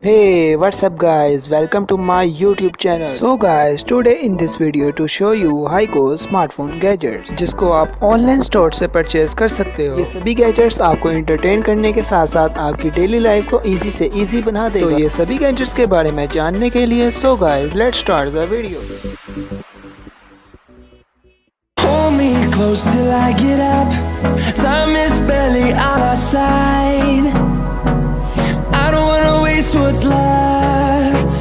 Hey, what's up guys, welcome to my YouTube channel। So guys, today in this video to show you हाईको smartphone gadgets जिसको आप online store से purchase कर सकते हो। ये सभी गैजेट्स आपको एंटरटेन करने के साथ साथ आपकी डेली लाइफ को इजी से इजी बना देगा। तो ये सभी गैजेट्स के बारे में जानने के लिए so guys let's start the video. Close till I get up. Time is barely on our side. I don't wanna waste what's left.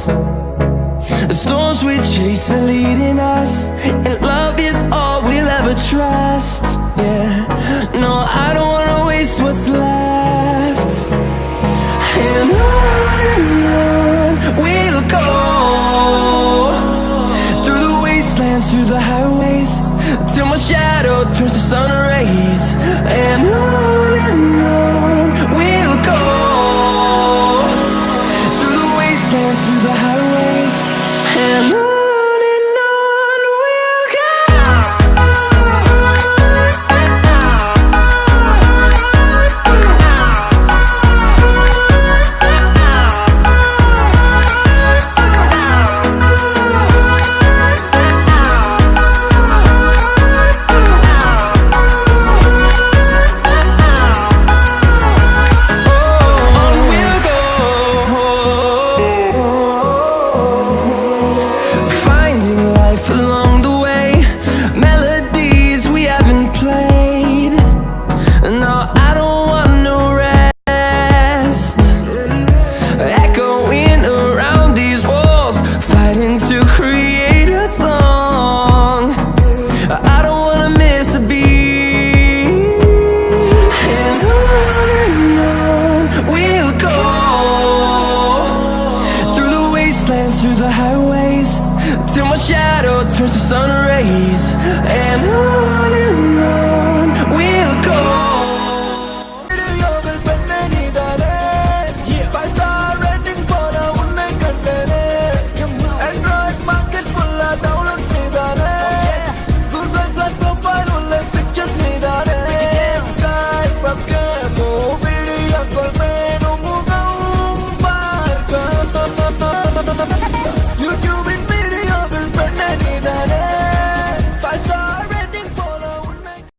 The storms we chase are leading us, and love is all we'll ever trust. Yeah, no, I don't wanna waste what's left. And on we'll go, through the wastelands, through the highways, till my shadow turns to sun rays. And on we'll go, through the wastelands, through the highways, and on we'll go. Through the highways, till my shadow turns to sun rays. And on